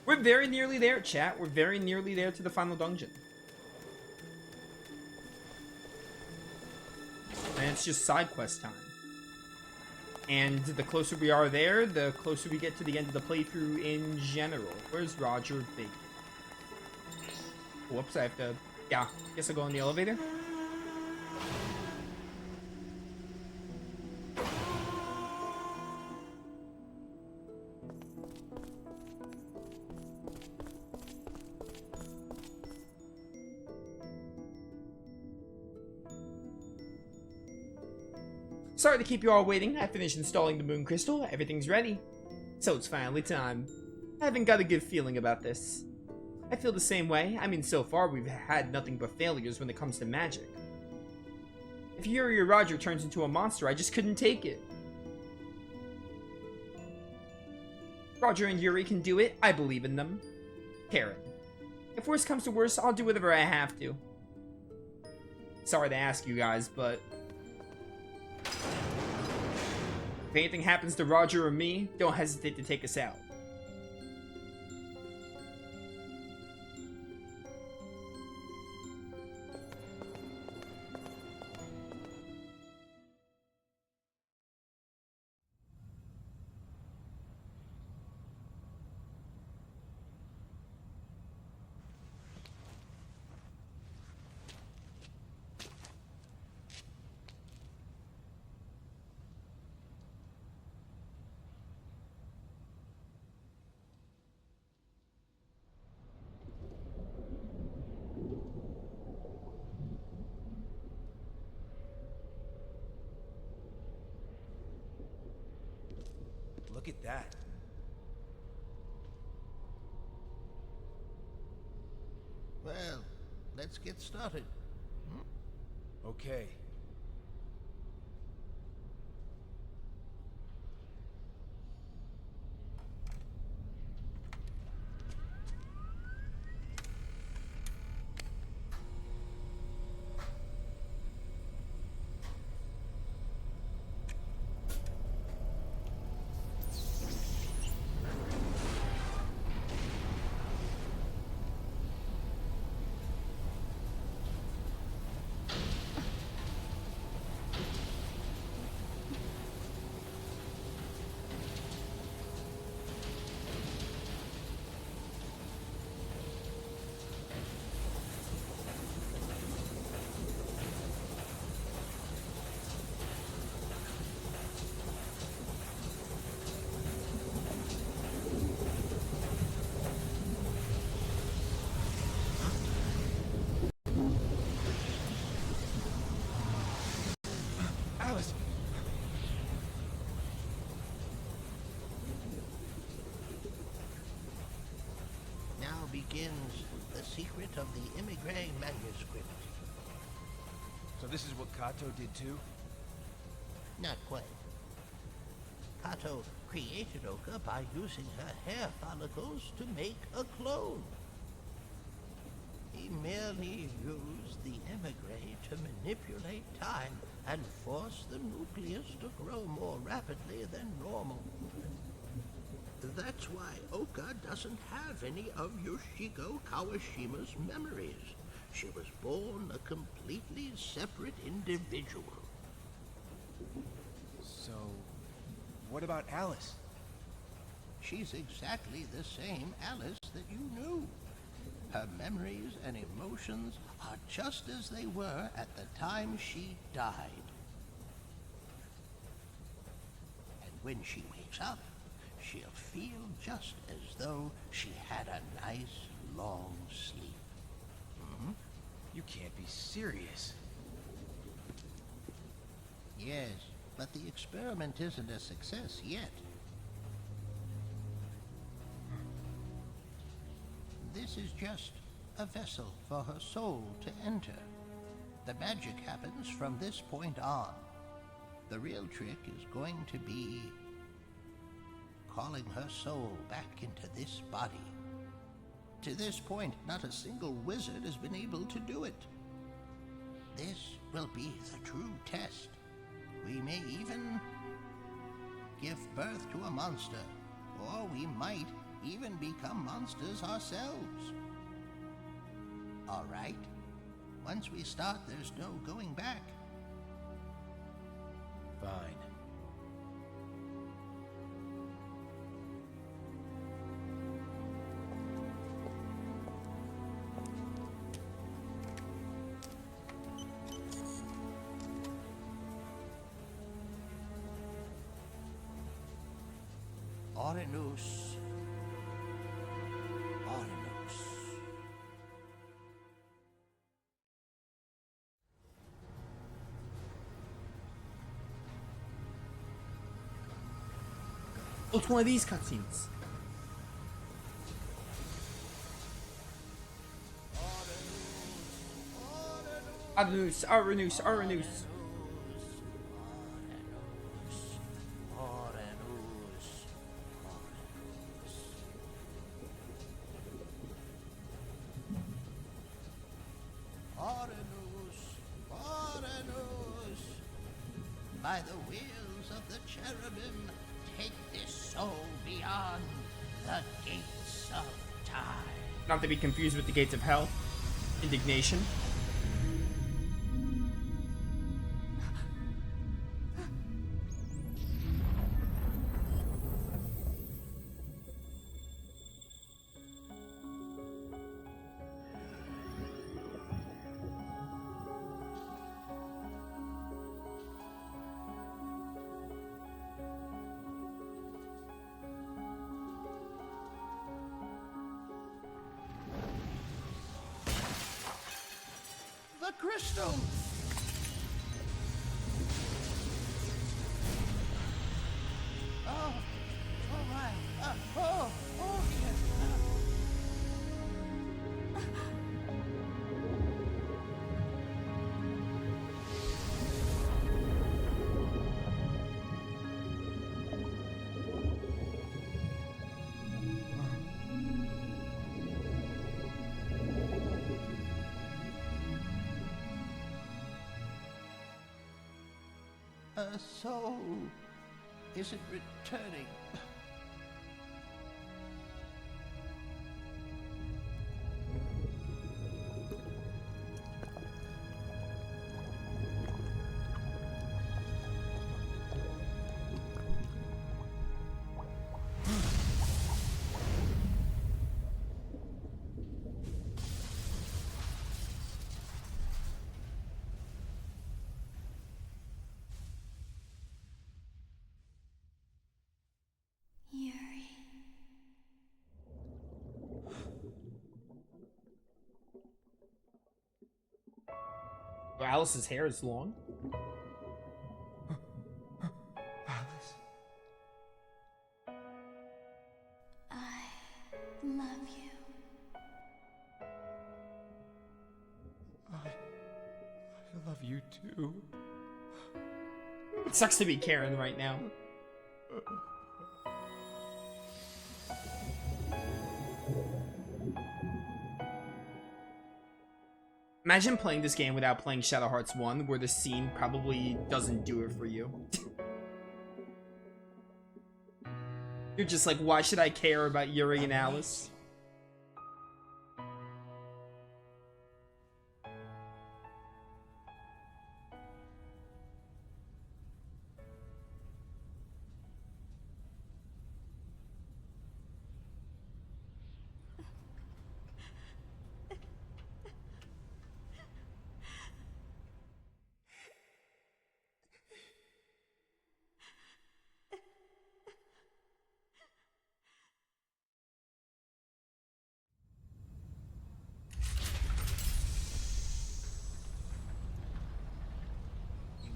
We're very nearly there, chat. We're very nearly there to the final dungeon. And it's just side quest time. And the closer we are there, the closer we get to the end of the playthrough in general. Where's Roger Bacon? Whoops, I have to... Yeah, guess I'll go in the elevator. Sorry to keep you all waiting. I finished installing the moon crystal. Everything's ready. So it's finally time. I haven't got a good feeling about this. I feel the same way. I mean, so far we've had nothing but failures when it comes to magic. If Yuri or Roger turns into a monster, I just couldn't take it. Roger and Yuri can do it. I believe in them. Karen. If worse comes to worse, I'll do whatever I have to. Sorry to ask you guys, but... if anything happens to Roger or me, don't hesitate to take us out. Look at that. Well, let's get started. Okay. Alice! Now begins the secret of the Emigre manuscript. So this is what Kato did too? Not quite. Kato created Oka by using her hair follicles to make a clone. He merely used the emigre to manipulate time and force the nucleus to grow more rapidly than normal. That's why Oka doesn't have any of Yoshiko Kawashima's memories. She was born a completely separate individual. So, what about Alice? She's exactly the same Alice that you knew. Her memories and emotions are just as they were at the time she died. And when she wakes up, she'll feel just as though she had a nice, long sleep. You can't be serious. Yes, but the experiment isn't a success yet. This is just a vessel for her soul to enter. The magic happens from this point on. The real trick is going to be calling her soul back into this body. To this point, not a single wizard has been able to do it. This will be the true test. We may even give birth to a monster, or we might even become monsters ourselves. All right. Once we start, there's no going back. Fine. Orinus. Orinus. Oh, it's one of these cutscenes. Aranus, Aranus, Aranus. By the wheels of the cherubim, take this soul beyond the gates of time. Not to be confused with the gates of hell. Indignation. The crystal! Oh, oh my, oh dear. Her soul isn't returning. Oh, Alice's hair is long. Alice. I love you. I love you too. It sucks to be Karen right now. Imagine playing this game without playing Shadow Hearts 1, where the scene probably doesn't do it for you. You're just like, why should I care about Yuri and Alice?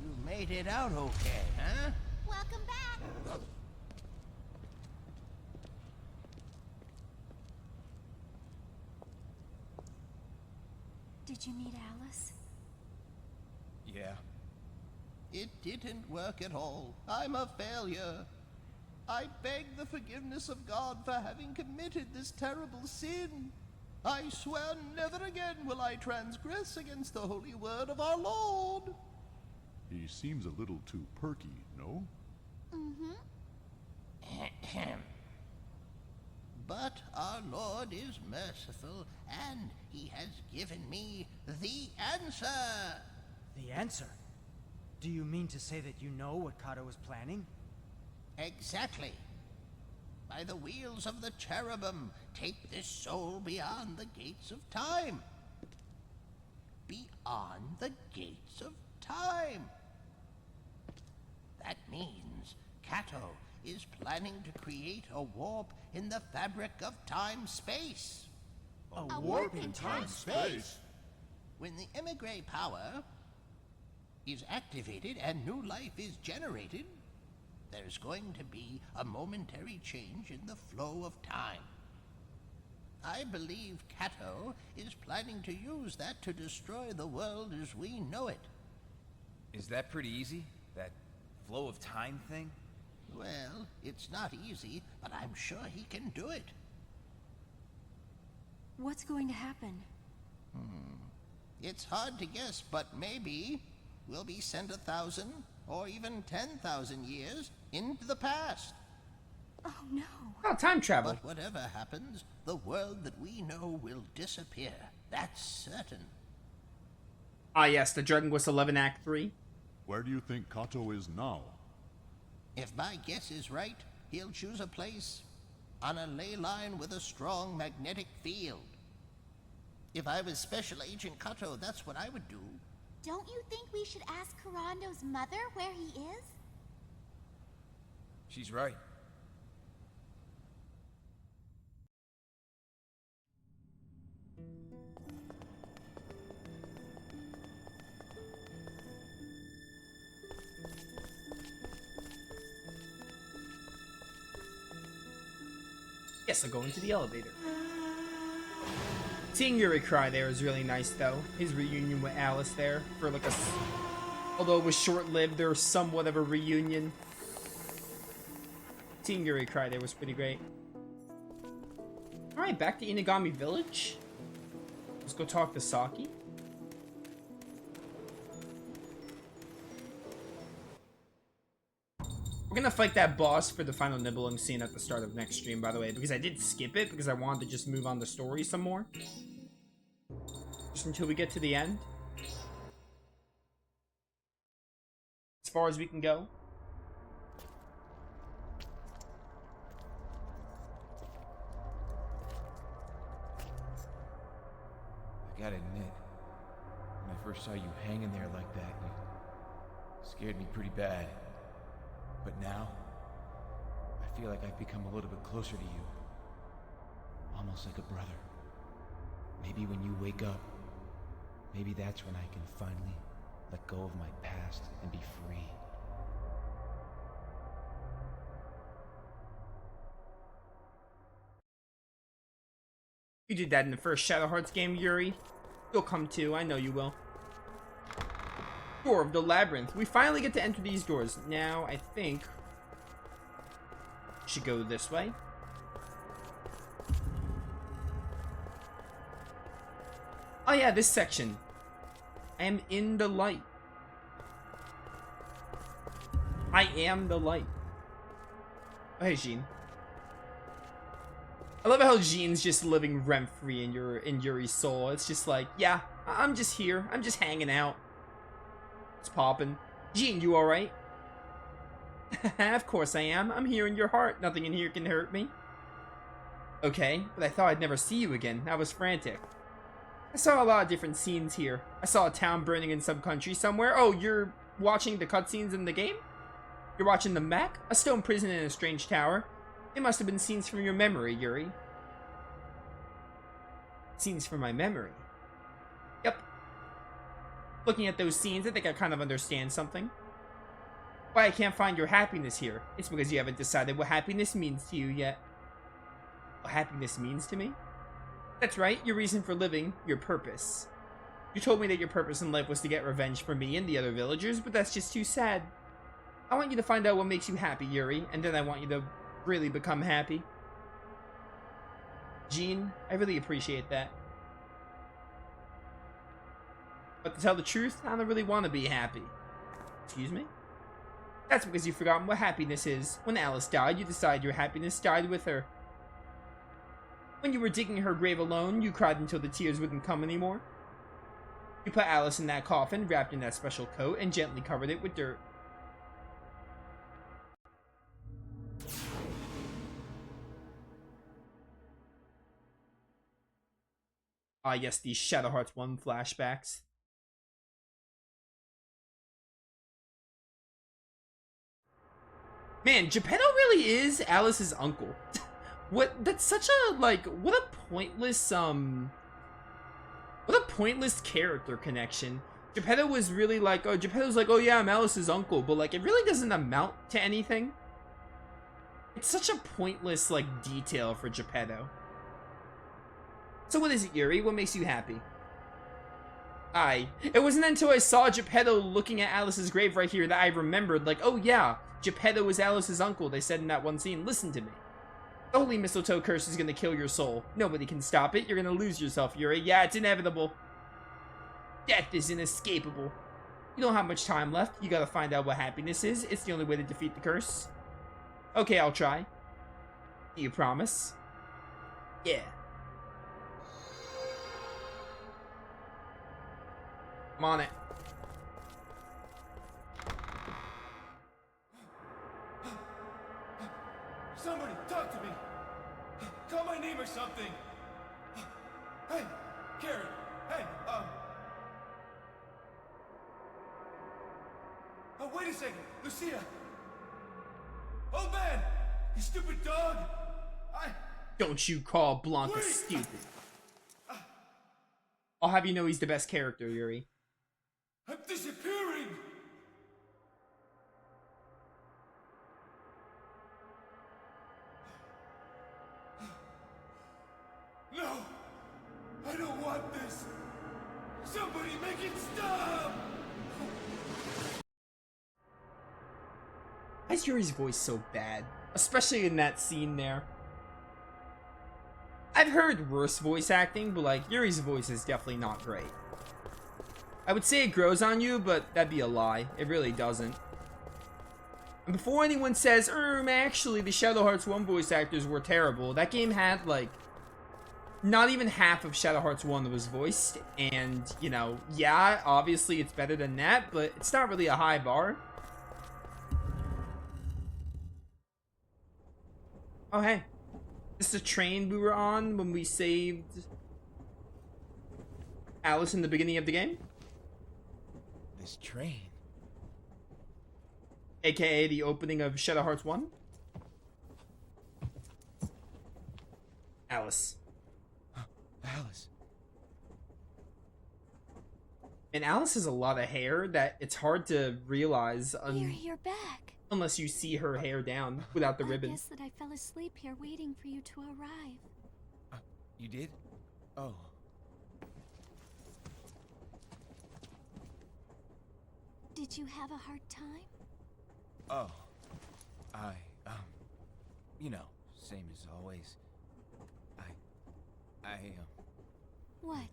You made it out okay, huh? Welcome back. Did you meet Alice? Yeah. It didn't work at all. I'm a failure. I beg the forgiveness of God for having committed this terrible sin. I swear never again will I transgress against the holy word of our Lord. He seems a little too perky, no? Mm-hmm. But our Lord is merciful, and he has given me the answer. The answer? Do you mean to say that you know what Kato is planning? Exactly. By the wheels of the cherubim, take this soul beyond the gates of time. Beyond the gates of time. That means Kato is planning to create a warp in the fabric of time-space. A warp in time-space? When the emigre power is activated and new life is generated, there's going to be a momentary change in the flow of time. I believe Kato is planning to use that to destroy the world as we know it. Is that pretty easy? That flow of time thing? Well, it's not easy, but I'm sure he can do it. What's going to happen? It's hard to guess, but maybe we'll be sent 1,000 or even 10,000 years into the past. Oh no. Oh, time travel. But whatever happens, the world that we know will disappear. That's certain. Ah, yes, the Dragon Quest 11 Act 3. Where do you think Kato is now? If my guess is right, he'll choose a place on a ley line with a strong magnetic field. If I was Special Agent Kato, that's what I would do. Don't you think we should ask Karando's mother where he is? She's right. Yes, I'll go into the elevator. Seeing Yuri cry there is really nice, though. His reunion with Alice there, for like although it was short-lived, there was somewhat of a reunion. Seeing Yuri cry there was pretty great. Alright, back to Inagami Village. Let's go talk to Saki. We're gonna fight that boss for the final nibbling scene at the start of next stream, by the way, because I did skip it because I wanted to just move on the story some more. Just until we get to the end. As far as we can go. I gotta admit, when I first saw you hanging there like that, you scared me pretty bad. But now, I feel like I've become a little bit closer to you. Almost like a brother. Maybe when you wake up, maybe that's when I can finally let go of my past and be free. You did that in the first Shadow Hearts game, Yuri. You'll come too, I know you will. Door of the Labyrinth. We finally get to enter these doors. Now, I think we should go this way. Oh yeah, this section. I am in the light. I am the light. Oh, hey, Jean. I love how Jean's just living rent-free in Yuri's soul. It's just like, yeah, I'm just here. I'm just hanging out. It's poppin'. Jean, you alright? Of course I am. I'm here in your heart. Nothing in here can hurt me. Okay, but I thought I'd never see you again. I was frantic. I saw a lot of different scenes here. I saw a town burning in some country somewhere. Oh, you're watching the cutscenes in the game? You're watching the mech? A stone prison in a strange tower? It must have been scenes from your memory, Yuri. Scenes from my memory? Yep. Looking at those scenes, I think I kind of understand something. Why I can't find your happiness here. It's because you haven't decided what happiness means to you yet. What happiness means to me? That's right, your reason for living, your purpose. You told me that your purpose in life was to get revenge for me and the other villagers, but that's just too sad. I want you to find out what makes you happy, Yuri, and then I want you to really become happy. Jean, I really appreciate that. But to tell the truth, I don't really want to be happy. Excuse me? That's because you've forgotten what happiness is. When Alice died, you decided your happiness died with her. When you were digging her grave alone, you cried until the tears wouldn't come anymore. You put Alice in that coffin, wrapped in that special coat, and gently covered it with dirt. Ah, yes, these Shadow Hearts 1 flashbacks. Man, Geppetto really is Alice's uncle. That's such a, like, what a pointless character connection. Geppetto was really like, oh, Geppetto's like, oh yeah, I'm Alice's uncle, but like, it really doesn't amount to anything. It's such a pointless, like, detail for Geppetto. So what is it, Yuri? What makes you happy? It wasn't until I saw Geppetto looking at Alice's grave right here that I remembered, like, oh yeah, Geppetto is Alice's uncle, they said in that one scene. Listen to me. The holy mistletoe curse is gonna kill your soul. Nobody can stop it. You're gonna lose yourself, Yuri. Yeah, it's inevitable. Death is inescapable. You don't have much time left. You gotta find out what happiness is. It's the only way to defeat the curse. Okay, I'll try. Do you promise? Yeah. I'm on it. Somebody, talk to me! Call my name or something! Hey, Karen! Hey, Oh, wait a second! Lucia! Old man! You stupid dog! Don't you call Blanca stupid. I'll have you know he's the best character, Yuri. I'm disappearing! No! I don't want this! Somebody make it stop! Why is Yuri's voice so bad? Especially in that scene there. I've heard worse voice acting, but like, Yuri's voice is definitely not great. I would say it grows on you, but that'd be a lie. It really doesn't. And before anyone says, actually, the Shadow Hearts 1 voice actors were terrible, that game had, like, not even half of Shadow Hearts 1 that was voiced. And, you know, yeah, obviously it's better than that, but it's not really a high bar. Oh, hey. This is the train we were on when we saved Alice in the beginning of the game? This train? AKA the opening of Shadow Hearts 1? Alice. Alice. And Alice has a lot of hair that it's hard to realize You're back. unless you see her hair down without the ribbon. I guess that I fell asleep here waiting for you to arrive. You did? Oh. Did you have a hard time? Oh. You know, same as always. What?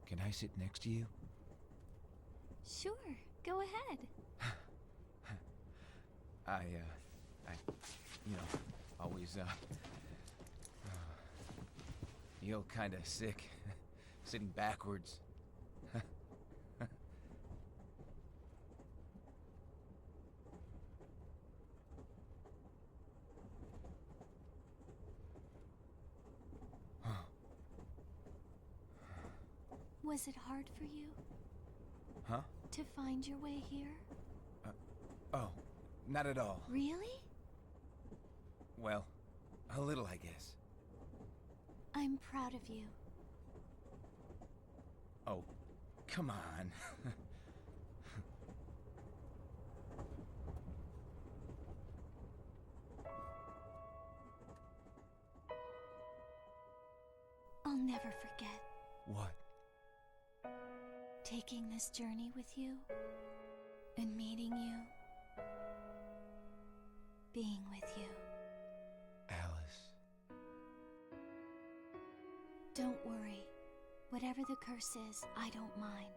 Can I sit next to you? Sure, go ahead. You know, always, feel kinda sick. Sitting backwards. Was it hard for you? Huh? To find your way here? Oh, not at all. Really? Well, a little, I guess. I'm proud of you. Oh, come on. I'll never forget What? taking this journey with you and meeting you, being with you. Alice. Don't worry. Whatever the curse is, I don't mind.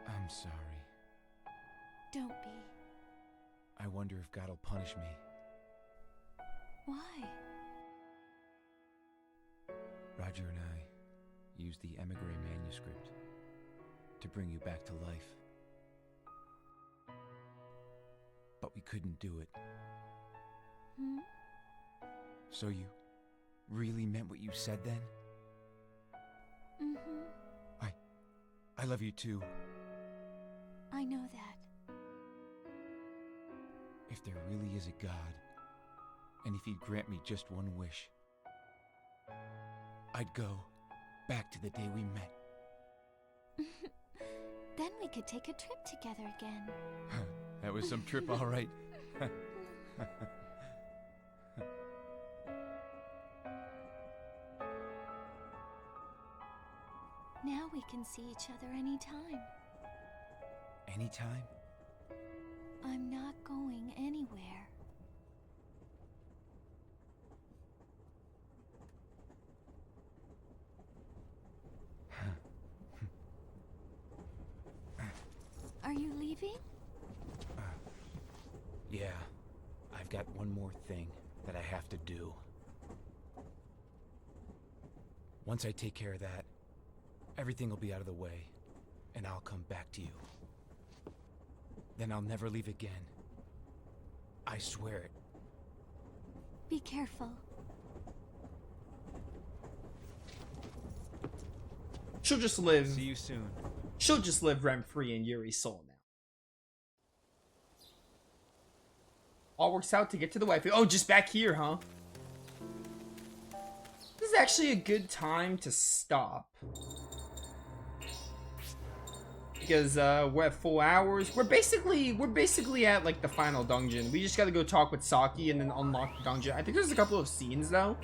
I'm sorry. Don't be. I wonder if God'll punish me. Why? Roger and I used the emigre manuscript to bring you back to life. But we couldn't do it. Hmm? So you really meant what you said then? Mm-hmm. I love you too. I know that. If there really is a God, and if he'd grant me just one wish, I'd go back to the day we met. Then we could take a trip together again. That was some trip, all right. Now we can see each other anytime. Anytime? I'm not going anywhere. Are you leaving? Yeah, I've got one more thing that I have to do. Once I take care of that, everything will be out of the way, and I'll come back to you. Then I'll never leave again. I swear it. Be careful. She'll just live. See you soon. She'll just live rent-free in Yuri's soul now. All works out to get to the wife. Oh, just back here, huh? This is actually a good time to stop. Because we're at full hours. We're basically at like the final dungeon. We just gotta go talk with Saki and then unlock the dungeon. I think there's a couple of scenes though.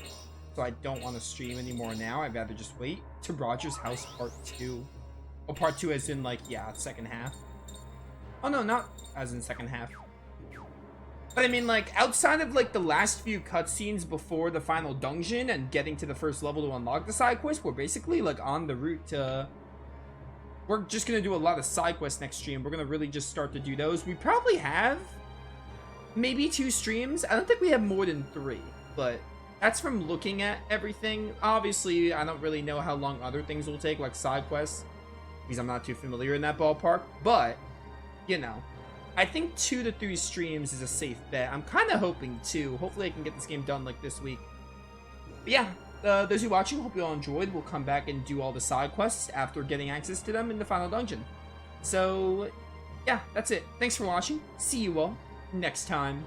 So I don't want to stream anymore now. I'd rather just wait to Roger's house part 2. Oh, part 2 as in like, yeah, second half. Oh no, not as in second half. But I mean, like, outside of, like, the last few cutscenes before the final dungeon and getting to the first level to unlock the side quest, we're basically, like, on the route to... We're just gonna do a lot of side quests next stream. We're gonna really just start to do those. We probably have maybe 2 streams. I don't think we have more than 3, but that's from looking at everything. Obviously, I don't really know how long other things will take, like side quests, because I'm not too familiar in that ballpark, but, you know. I think 2 to 3 streams is a safe bet. I'm kind of hoping 2. Hopefully I can get this game done like this week. But yeah, those of you watching, hope you all enjoyed. We'll come back and do all the side quests after getting access to them in the final dungeon. So, yeah, that's it. Thanks for watching. See you all next time.